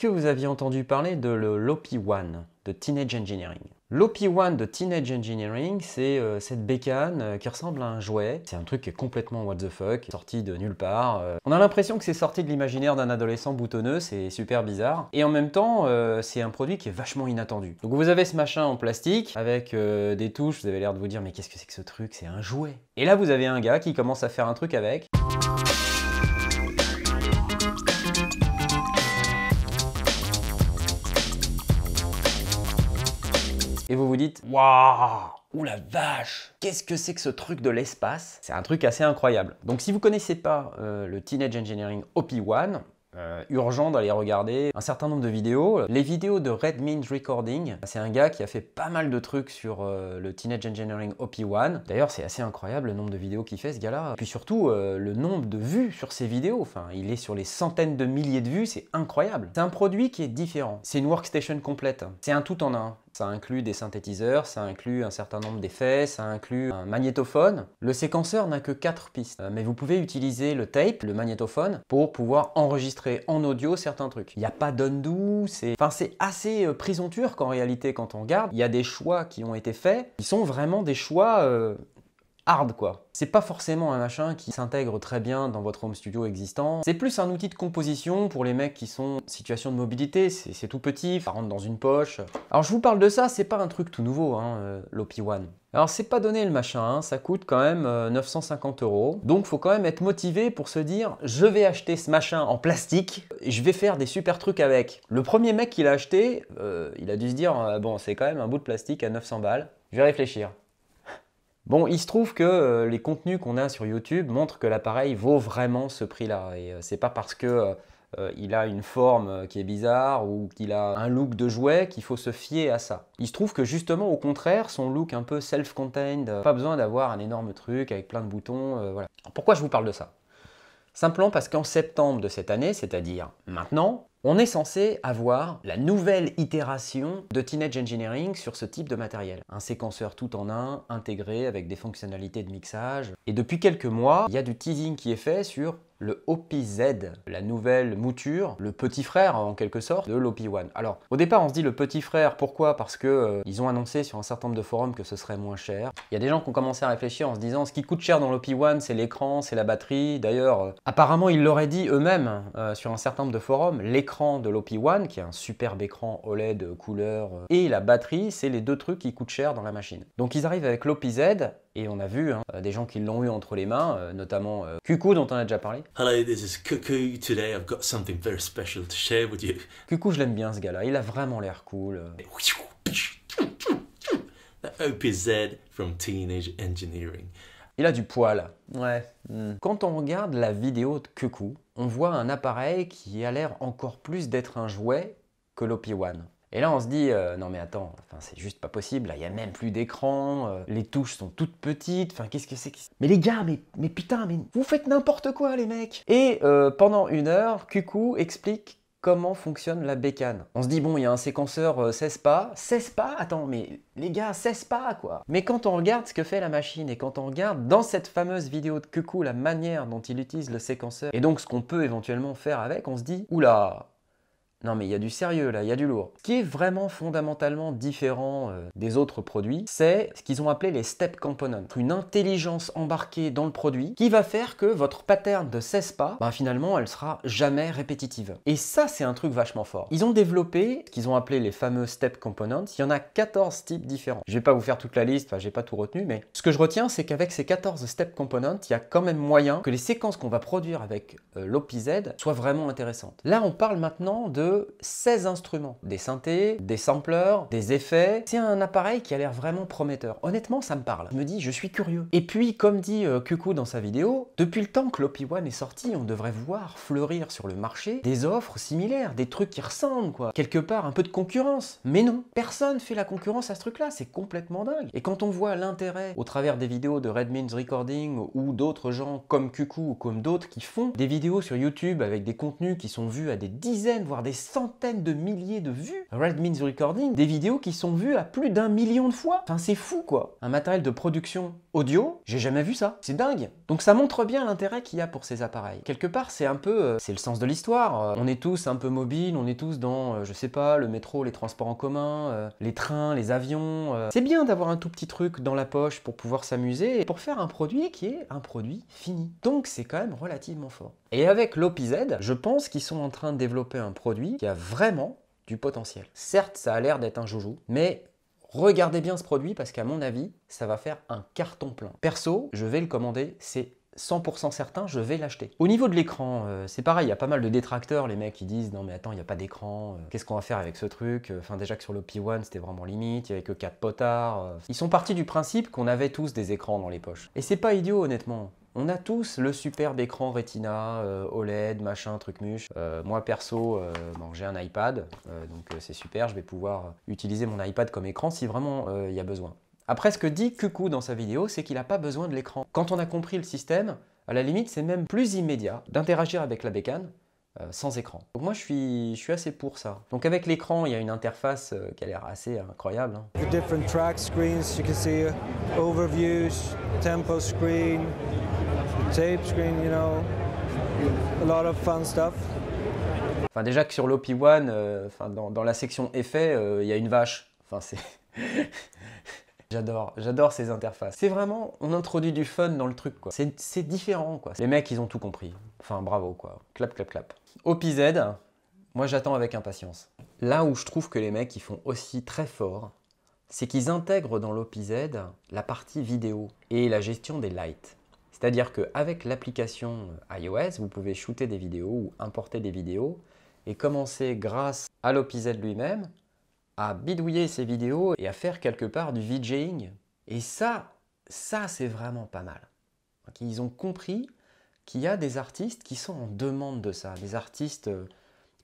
que vous aviez entendu parler de l'OP-One de Teenage Engineering? L'OP-One de Teenage Engineering, c'est cette bécane qui ressemble à un jouet. C'est un truc qui est complètement what the fuck, sorti de nulle part. On a l'impression que c'est sorti de l'imaginaire d'un adolescent boutonneux, c'est super bizarre. Et en même temps, c'est un produit qui est vachement inattendu. Donc vous avez ce machin en plastique avec des touches, vous avez l'air de vous dire mais qu'est-ce que c'est que ce truc? C'est un jouet. Et là vous avez un gars qui commence à faire un truc avec. Et vous vous dites, waouh, ouh la vache, qu'est-ce que c'est que ce truc de l'espace? C'est un truc assez incroyable. Donc si vous ne connaissez pas le Teenage Engineering OP-One, urgent d'aller regarder un certain nombre de vidéos. Les vidéos de Redmine Recording, c'est un gars qui a fait pas mal de trucs sur le Teenage Engineering OP-One. D'ailleurs, c'est assez incroyable le nombre de vidéos qu'il fait ce gars-là. Et puis surtout, le nombre de vues sur ses vidéos. Enfin, il est sur les centaines de milliers de vues, c'est incroyable. C'est un produit qui est différent. C'est une workstation complète. C'est un tout en un. Ça inclut des synthétiseurs, ça inclut un certain nombre d'effets, ça inclut un magnétophone. Le séquenceur n'a que 4 pistes, mais vous pouvez utiliser le tape, le magnétophone, pour pouvoir enregistrer en audio certains trucs. Il n'y a pas d'undo, c'est assez prisonture qu'en réalité quand on regarde, il y a des choix qui ont été faits, qui sont vraiment des choix hard quoi. C'est pas forcément un machin qui s'intègre très bien dans votre home studio existant. C'est plus un outil de composition pour les mecs qui sont en situation de mobilité. C'est tout petit, ça rentre dans une poche. Alors je vous parle de ça, c'est pas un truc tout nouveau, hein, l'OP-One. Alors c'est pas donné le machin, hein, ça coûte quand même 950 €. Donc faut quand même être motivé pour se dire je vais acheter ce machin en plastique et je vais faire des super trucs avec. Le premier mec qui l'a acheté, il a dû se dire bon c'est quand même un bout de plastique à 900 balles, je vais réfléchir. Bon, il se trouve que les contenus qu'on a sur YouTube montrent que l'appareil vaut vraiment ce prix-là. Et c'est pas parce que il a une forme qui est bizarre ou qu'il a un look de jouet qu'il faut se fier à ça. Il se trouve que justement, au contraire, son look un peu self-contained, pas besoin d'avoir un énorme truc avec plein de boutons, voilà. Alors, pourquoi je vous parle de ça? Simplement parce qu'en septembre de cette année, c'est-à-dire maintenant, on est censé avoir la nouvelle itération de Teenage Engineering sur ce type de matériel. Un séquenceur tout en un, intégré avec des fonctionnalités de mixage. Et depuis quelques mois, il y a du teasing qui est fait sur le OP-Z, la nouvelle mouture, le petit frère en quelque sorte de l'OP-One. Alors, au départ, on se dit le petit frère, pourquoi? Parce que ils ont annoncé sur un certain nombre de forums que ce serait moins cher. Il y a des gens qui ont commencé à réfléchir en se disant ce qui coûte cher dans l'OP-One, c'est l'écran, c'est la batterie. D'ailleurs, apparemment, ils l'auraient dit eux-mêmes sur un certain nombre de forums, l'écran de l'OP-One, qui est un superbe écran OLED couleur, et la batterie, c'est les deux trucs qui coûtent cher dans la machine. Donc ils arrivent avec l'OP-Z, et on a vu des gens qui l'ont eu entre les mains, notamment Cuckoo dont on a déjà parlé. Hello, this is Cuckoo. Today I've got something very special to share with you. Cuckoo, je l'aime bien ce gars-là, il a vraiment l'air cool. The OP-Z from Teenage Engineering. Il a du poil. Ouais. Quand on regarde la vidéo de Cuckoo, on voit un appareil qui a l'air encore plus d'être un jouet que l'OP-One. Et là, on se dit, non mais attends, c'est juste pas possible, là, il n'y a même plus d'écran, les touches sont toutes petites, qu'est-ce que c'est que... Mais les gars, mais putain, mais vous faites n'importe quoi, les mecs! Et pendant 1 heure, Cuckoo explique comment fonctionne la bécane. On se dit, bon, il y a un séquenceur 16 pas. 16 pas? Attends, mais les gars, 16 pas, quoi! Mais quand on regarde ce que fait la machine, et quand on regarde dans cette fameuse vidéo de Cuckoo la manière dont il utilise le séquenceur, et donc ce qu'on peut éventuellement faire avec, on se dit, oula! Non mais il y a du sérieux là, il y a du lourd. Ce qui est vraiment fondamentalement différent des autres produits, c'est ce qu'ils ont appelé les step components. Une intelligence embarquée dans le produit qui va faire que votre pattern de 16 pas, finalement elle sera jamais répétitive. Et ça c'est un truc vachement fort. Ils ont développé ce qu'ils ont appelé les fameux step components. Il y en a 14 types différents. Je vais pas vous faire toute la liste, j'ai pas tout retenu, mais ce que je retiens c'est qu'avec ces 14 step components, il y a quand même moyen que les séquences qu'on va produire avec l'OP-Z soient vraiment intéressantes. Là on parle maintenant de 16 instruments, des synthés, des samplers, des effets. C'est un appareil qui a l'air vraiment prometteur. Honnêtement, ça me parle. Je me dis, je suis curieux. Et puis, comme dit Cuckoo dans sa vidéo, depuis le temps que l'OP-One est sorti, on devrait voir fleurir sur le marché des offres similaires, des trucs qui ressemblent, quoi. Quelque part, un peu de concurrence. Mais non, personne fait la concurrence à ce truc-là. C'est complètement dingue. Et quand on voit l'intérêt, au travers des vidéos de Redmine Recording ou d'autres gens comme Cuckoo ou comme d'autres qui font des vidéos sur YouTube avec des contenus qui sont vus à des dizaines, voire des centaines de milliers de vues. Red Means Recording, des vidéos qui sont vues à plus d'1 million de fois. Enfin, c'est fou, quoi. Un matériel de production audio, j'ai jamais vu ça. C'est dingue. Donc ça montre bien l'intérêt qu'il y a pour ces appareils. Quelque part, c'est un peu, c'est le sens de l'histoire. On est tous un peu mobiles, on est tous dans, je sais pas, le métro, les transports en commun, les trains, les avions. C'est bien d'avoir un tout petit truc dans la poche pour pouvoir s'amuser et pour faire un produit qui est un produit fini. Donc c'est quand même relativement fort. Et avec l'OPZ, je pense qu'ils sont en train de développer un produit qui a vraiment du potentiel. Certes, ça a l'air d'être un joujou, mais regardez bien ce produit parce qu'à mon avis, ça va faire un carton plein. Perso, je vais le commander, c'est 100% certain, je vais l'acheter. Au niveau de l'écran, c'est pareil, il y a pas mal de détracteurs, les mecs qui disent non mais attends, il n'y a pas d'écran, qu'est-ce qu'on va faire avec ce truc? Enfin déjà que sur l'OP1 c'était vraiment limite, il n'y avait que 4 potards. Ils sont partis du principe qu'on avait tous des écrans dans les poches. Et c'est pas idiot honnêtement. On a tous le superbe écran Retina, OLED, machin, truc muche. Moi perso, bon, j'ai un iPad, donc c'est super, je vais pouvoir utiliser mon iPad comme écran si vraiment il y a besoin. Après, ce que dit Coucou dans sa vidéo, c'est qu'il n'a pas besoin de l'écran. Quand on a compris le système, à la limite, c'est même plus immédiat d'interagir avec la bécane sans écran. Donc moi, je suis assez pour ça. Donc avec l'écran, il y a une interface qui a l'air assez incroyable. Hein. The different track screens, you can see overviews, tempo screen, tape screen, you know, a lot of fun stuff. Enfin déjà que sur l'OP1, dans la section effets, il y a une vache. Enfin c'est... J'adore ces interfaces. C'est vraiment, on introduit du fun dans le truc, quoi. C'est différent, quoi. Les mecs, ils ont tout compris. Enfin, bravo, quoi. Clap, clap, clap. OPZ, moi, j'attends avec impatience. Là où je trouve que les mecs, ils font aussi très fort, c'est qu'ils intègrent dans l'OPZ la partie vidéo et la gestion des lights. C'est-à-dire qu'avec l'application iOS, vous pouvez shooter des vidéos ou importer des vidéos et commencer, grâce à l'OPZ lui-même, à bidouiller ces vidéos et à faire quelque part du VJing. Et ça c'est vraiment pas mal. Ils ont compris qu'il y a des artistes qui sont en demande de ça, des artistes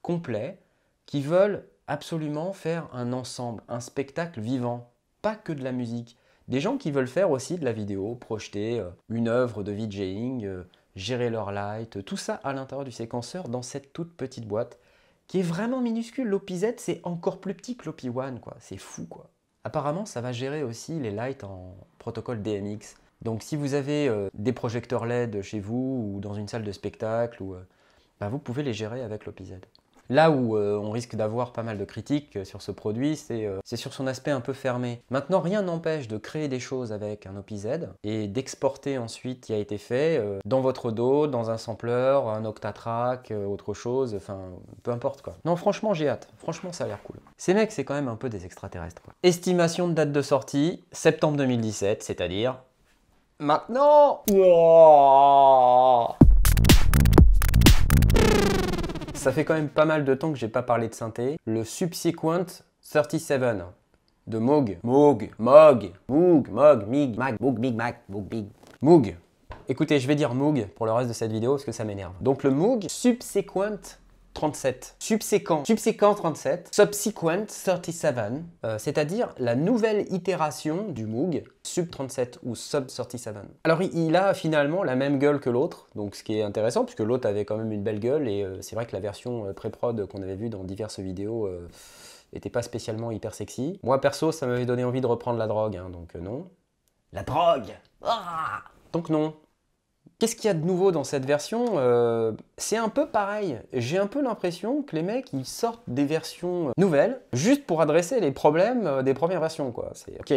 complets qui veulent absolument faire un ensemble, un spectacle vivant, pas que de la musique. Des gens qui veulent faire aussi de la vidéo, projeter une œuvre de VJing, gérer leur light, tout ça à l'intérieur du séquenceur dans cette toute petite boîte qui est vraiment minuscule. L'OPZ, c'est encore plus petit que l'OP1, quoi. C'est fou, quoi. Apparemment, ça va gérer aussi les lights en protocole DMX. Donc, si vous avez des projecteurs LED chez vous ou dans une salle de spectacle, vous pouvez les gérer avec l'OPZ. Là où on risque d'avoir pas mal de critiques sur ce produit, c'est sur son aspect un peu fermé. Maintenant, rien n'empêche de créer des choses avec un OPZ et d'exporter ensuite ce qui a été fait dans votre dos, dans un sampler, un Octatrack, autre chose, enfin, peu importe quoi. Non, franchement, j'ai hâte. Franchement, ça a l'air cool. Ces mecs, c'est quand même un peu des extraterrestres, quoi. Estimation de date de sortie, septembre 2017, c'est-à-dire maintenant. Wow. Ça fait quand même pas mal de temps que j'ai pas parlé de synthé. Le Subsequent 37 de Moog. Moog. Écoutez, je vais dire Moog pour le reste de cette vidéo parce que ça m'énerve. Donc le Moog Subsequent 37. Subséquent 37. Subsequent 37. C'est-à-dire la nouvelle itération du Moog Sub 37 ou Sub 37. Alors il a finalement la même gueule que l'autre, donc ce qui est intéressant puisque l'autre avait quand même une belle gueule et c'est vrai que la version pré-prod qu'on avait vue dans diverses vidéos n'était pas spécialement hyper sexy. Moi perso ça m'avait donné envie de reprendre la drogue, hein, donc non. La drogue ah. Donc non. Qu'est-ce qu'il y a de nouveau dans cette version? C'est un peu pareil. J'ai un peu l'impression que les mecs, ils sortent des versions nouvelles juste pour adresser les problèmes des premières versions, quoi. C'est ok,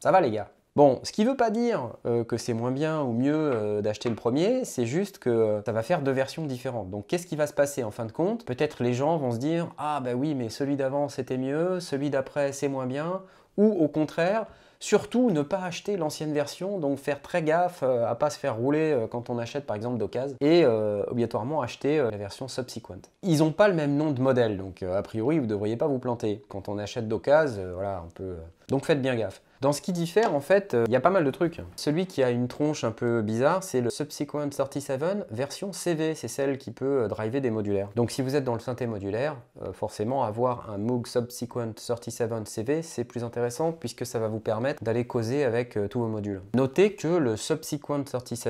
ça va les gars. Bon, ce qui veut pas dire que c'est moins bien ou mieux d'acheter le premier, c'est juste que ça va faire deux versions différentes. Donc qu'est-ce qui va se passer en fin de compte? Peut-être les gens vont se dire « Ah bah oui, mais celui d'avant c'était mieux, celui d'après c'est moins bien », ou au contraire, surtout ne pas acheter l'ancienne version, donc faire très gaffe à pas se faire rouler quand on achète par exemple d'occasion et obligatoirement acheter la version Subsequent. Ils n'ont pas le même nom de modèle, donc a priori vous ne devriez pas vous planter. Quand on achète d'occasion, voilà, on peut... Donc faites bien gaffe. Dans ce qui diffère, en fait, il y a pas mal de trucs. Celui qui a une tronche un peu bizarre, c'est le Subsequent 37 version CV, c'est celle qui peut driver des modulaires. Donc si vous êtes dans le synthé modulaire, forcément avoir un Moog Subsequent 37 CV, c'est plus intéressant puisque ça va vous permettre d'aller causer avec tous vos modules. Notez que le Subsequent 37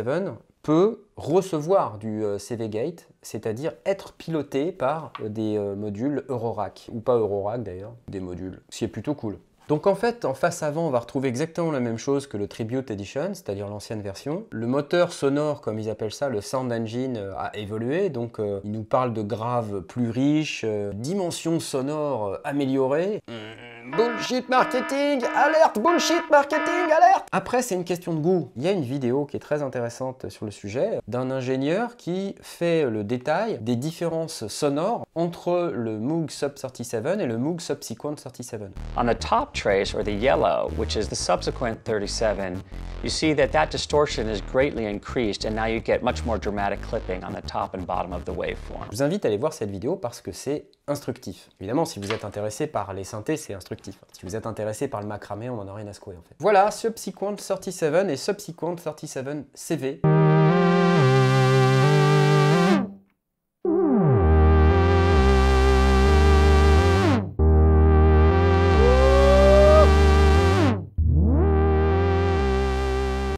peut recevoir du CV Gate, c'est-à-dire être piloté par des modules Eurorack, ou pas Eurorack d'ailleurs, des modules, ce qui est plutôt cool. Donc en fait, en face avant, on va retrouver exactement la même chose que le Tribute Edition, c'est-à-dire l'ancienne version. Le moteur sonore, comme ils appellent ça, le Sound Engine, a évolué, donc il nous parle de graves plus riches, dimensions sonores améliorées. Bullshit marketing, alerte, bullshit marketing, alerte. Après, c'est une question de goût. Il y a une vidéo qui est très intéressante sur le sujet, d'un ingénieur qui fait le détail des différences sonores entre le Moog Sub 37 et le Moog Subsequent 37. On the top trace, or the yellow, which is the subsequent 37, you see that distortion is greatly increased, and now you get much more dramatic clipping on the top and bottom of the waveform. Je vous invite à aller voir cette vidéo parce que c'est instructif. Évidemment, si vous êtes intéressé par les synthés, c'est instructif. Si vous êtes intéressé par le macramé, on en a rien à secouer en fait. Voilà, Subsequent 37 et Subsequent 37 CV.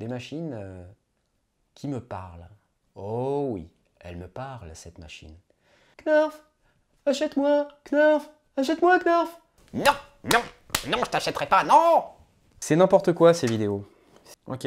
Machine qui me parle. Oh oui, elle me parle cette machine. Knarf, achète-moi, Knarf, achète-moi, Knarf. Non, non, non, je t'achèterai pas, non. C'est n'importe quoi ces vidéos. Ok.